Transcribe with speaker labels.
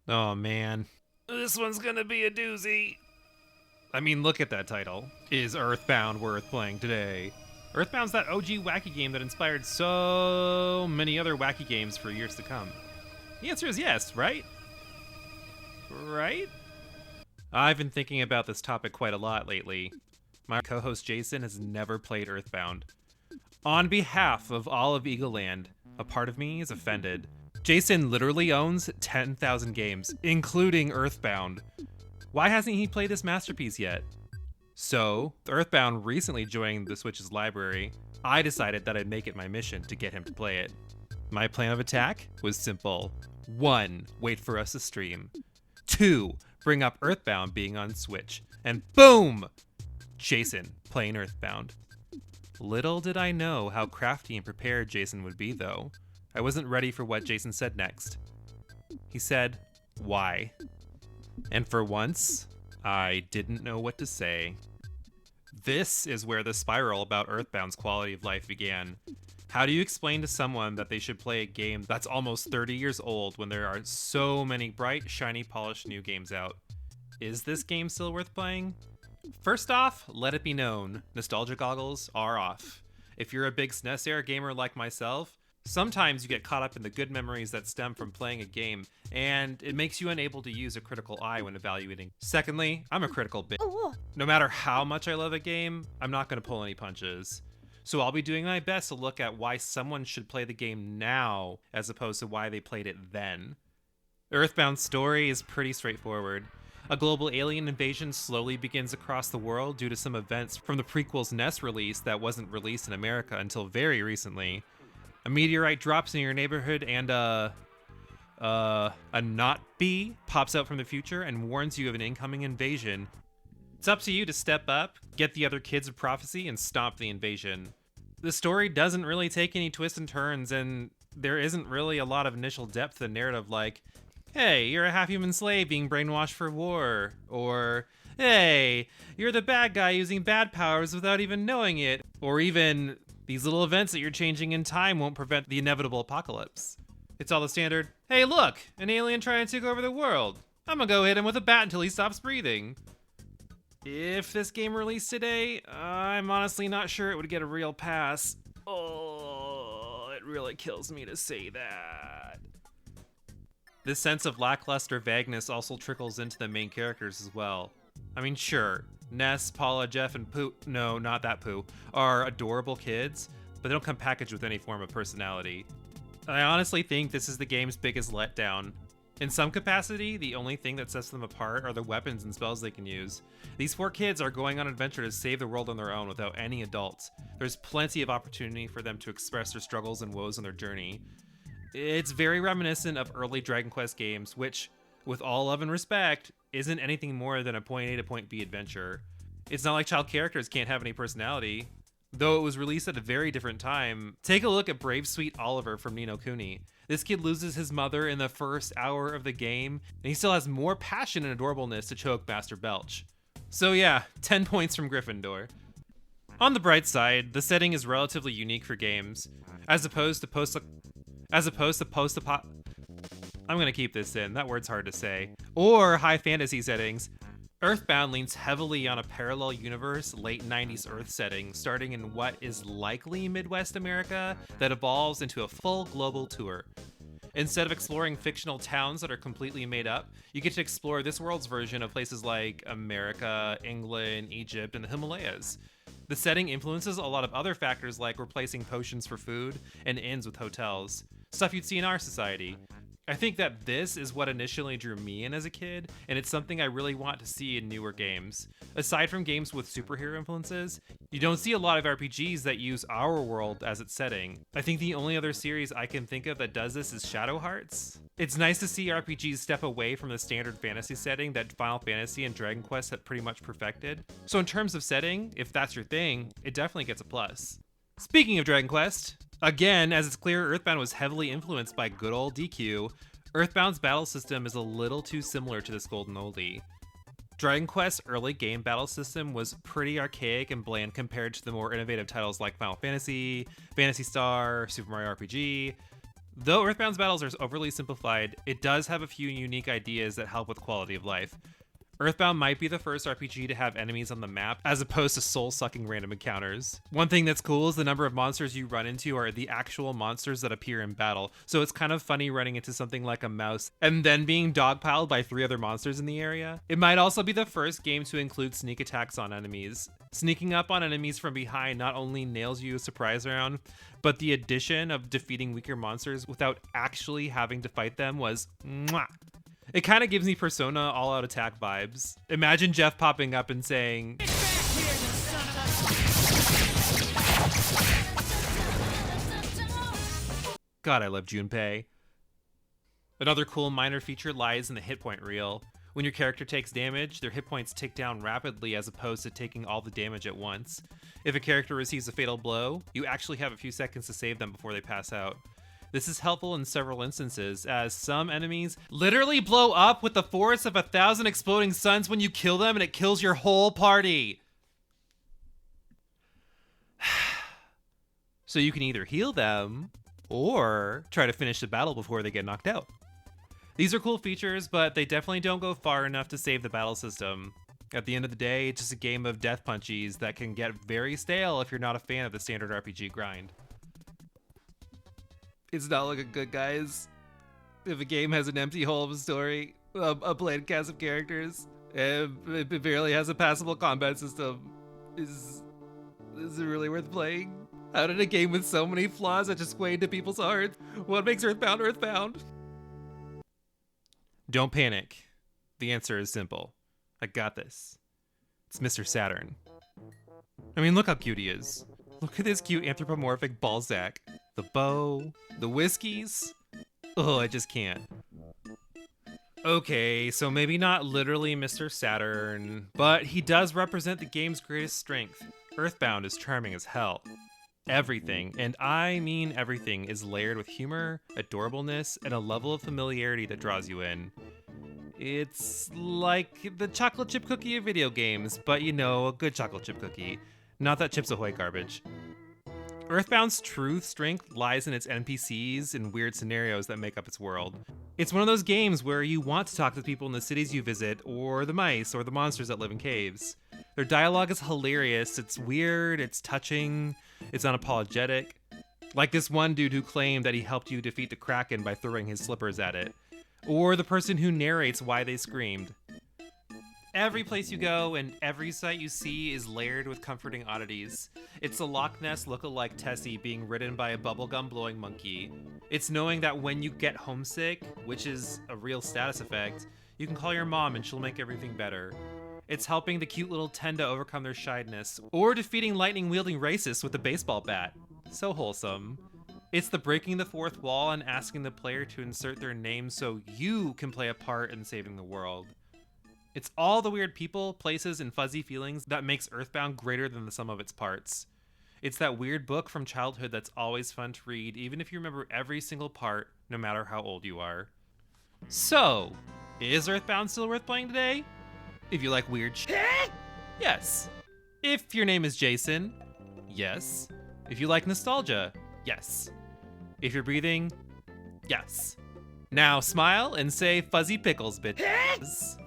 Speaker 1: Oh man. This one's gonna be a doozy. I mean, look at that title. Is Earthbound worth playing today? Earthbound's that OG wacky game that inspired so many other wacky games for years to come. The answer is yes, right? Right? I've been thinking about this topic quite a lot lately. My co-host Jason has never played Earthbound. On behalf of all of Eagle Land, a part of me is offended. Jason literally owns 10,000 games, including Earthbound. Why hasn't he played this masterpiece yet? So, Earthbound recently joined the Switch's library. I decided that I'd make it my mission to get him to play it. My plan of attack was simple. 1. Wait for us to stream. 2. Bring up Earthbound being on Switch. And boom! Jason playing Earthbound. Little did I know how crafty and prepared Jason would be, though. I wasn't ready for what Jason said next. He said, "Why?" And for once, I didn't know what to say. This is where the spiral about Earthbound's quality of life began. How do you explain to someone that they should play a game that's almost 30 years old when there are so many bright, shiny, polished new games out? Is this game still worth playing? First off, let it be known, nostalgia goggles are off. If you're a big SNES era gamer like myself, sometimes you get caught up in the good memories that stem from playing a game, and it makes you unable to use a critical eye when evaluating. Secondly, I'm a critical bitch. No matter how much I love a game, I'm not going to pull any punches. So I'll be doing my best to look at why someone should play the game now, as opposed to why they played it then. Earthbound's story is pretty straightforward. A global alien invasion slowly begins across the world due to some events from the prequel's NES release that wasn't released in America until very recently. A meteorite drops in your neighborhood and a not bee pops out from the future and warns you of an incoming invasion. It's up to you to step up, get the other kids of prophecy, and stop the invasion. The story doesn't really take any twists and turns, and there isn't really a lot of initial depth to the narrative like, hey, you're a half-human slave being brainwashed for war, or hey, you're the bad guy using bad powers without even knowing it, or even these little events that you're changing in time won't prevent the inevitable apocalypse. It's all the standard, hey look, an alien trying to take over the world. I'm gonna go hit him with a bat until he stops breathing. If this game released today, I'm honestly not sure it would get a real pass. Oh, it really kills me to say that. This sense of lackluster vagueness also trickles into the main characters as well. I mean, sure, Ness, Paula, Jeff, and Pooh, no, not that Pooh, are adorable kids, but they don't come packaged with any form of personality. I honestly think this is the game's biggest letdown. In some capacity, the only thing that sets them apart are the weapons and spells they can use. These 4 kids are going on an adventure to save the world on their own without any adults. There's plenty of opportunity for them to express their struggles and woes on their journey. It's very reminiscent of early Dragon Quest games, which, with all love and respect, isn't anything more than a point A to point B adventure. It's not like child characters can't have any personality. Though it was released at a very different time, take a look at Brave Sweet Oliver from Ni no Kuni. This kid loses his mother in the first hour of the game, and he still has more passion and adorableness to choke Master Belch. So yeah, 10 points from Gryffindor. On the bright side, the setting is relatively unique for games, as opposed to I'm gonna keep this in, that word's hard to say, or high fantasy settings. Earthbound leans heavily on a parallel universe, late 90s Earth setting, starting in what is likely Midwest America, that evolves into a full global tour. Instead of exploring fictional towns that are completely made up, you get to explore this world's version of places like America, England, Egypt, and the Himalayas. The setting influences a lot of other factors like replacing potions for food and inns with hotels, stuff you'd see in our society. I think that this is what initially drew me in as a kid, and it's something I really want to see in newer games. Aside from games with superhero influences, you don't see a lot of RPGs that use our world as its setting. I think the only other series I can think of that does this is Shadow Hearts. It's nice to see RPGs step away from the standard fantasy setting that Final Fantasy and Dragon Quest have pretty much perfected. So in terms of setting, if that's your thing, it definitely gets a plus. Speaking of Dragon Quest, again, as it's clear Earthbound was heavily influenced by good old DQ, Earthbound's battle system is a little too similar to this golden oldie. Dragon Quest's early game battle system was pretty archaic and bland compared to the more innovative titles like Final Fantasy, Phantasy Star, Super Mario RPG. Though Earthbound's battles are overly simplified, it does have a few unique ideas that help with quality of life. Earthbound might be the first RPG to have enemies on the map, as opposed to soul-sucking random encounters. One thing that's cool is the number of monsters you run into are the actual monsters that appear in battle, so it's kind of funny running into something like a mouse and then being dogpiled by 3 other monsters in the area. It might also be the first game to include sneak attacks on enemies. Sneaking up on enemies from behind not only nails you a surprise round, but the addition of defeating weaker monsters without actually having to fight them was mwah. It kind of gives me Persona all-out attack vibes. Imagine Jeff popping up and saying, "Get back here, you son of a..." God, I love Junpei. Another cool minor feature lies in the hit point reel. When your character takes damage, their hit points tick down rapidly as opposed to taking all the damage at once. If a character receives a fatal blow, you actually have a few seconds to save them before they pass out. This is helpful in several instances, as some enemies literally blow up with the force of 1,000 exploding suns when you kill them, and it kills your whole party. So you can either heal them, or try to finish the battle before they get knocked out. These are cool features, but they definitely don't go far enough to save the battle system. At the end of the day, it's just a game of death punchies that can get very stale if you're not a fan of the standard RPG grind. It's not looking good, guys. If a game has an empty hole of a story, a bland cast of characters, and it barely has a passable combat system, is it really worth playing? How did a game with so many flaws that just weigh into people's hearts? What makes Earthbound Earthbound? Don't panic. The answer is simple. I got this. It's Mr. Saturn. I mean, look how cute he is. Look at this cute anthropomorphic Balzac. The bow, the whiskeys. Oh, I just can't. Okay, so maybe not literally Mr. Saturn, but he does represent the game's greatest strength. Earthbound is charming as hell. Everything, and I mean everything, is layered with humor, adorableness, and a level of familiarity that draws you in. It's like the chocolate chip cookie of video games, but you know, a good chocolate chip cookie. Not that Chips Ahoy garbage. Earthbound's true strength lies in its NPCs and weird scenarios that make up its world. It's one of those games where you want to talk to people in the cities you visit, or the mice, or the monsters that live in caves. Their dialogue is hilarious, it's weird, it's touching, it's unapologetic. Like this one dude who claimed that he helped you defeat the Kraken by throwing his slippers at it. Or the person who narrates why they screamed. Every place you go and every sight you see is layered with comforting oddities. It's a Loch Ness look-alike Tessie being ridden by a bubblegum-blowing monkey. It's knowing that when you get homesick, which is a real status effect, you can call your mom and she'll make everything better. It's helping the cute little Tenda overcome their shyness, or defeating lightning-wielding racists with a baseball bat. So wholesome. It's the breaking the fourth wall and asking the player to insert their name so you can play a part in saving the world. It's all the weird people, places, and fuzzy feelings that makes Earthbound greater than the sum of its parts. It's that weird book from childhood that's always fun to read, even if you remember every single part, no matter how old you are. So, is Earthbound still worth playing today? If you like weird shit, yes. If your name is Jason, yes. If you like nostalgia, yes. If you're breathing, yes. Now smile and say fuzzy pickles, bitches.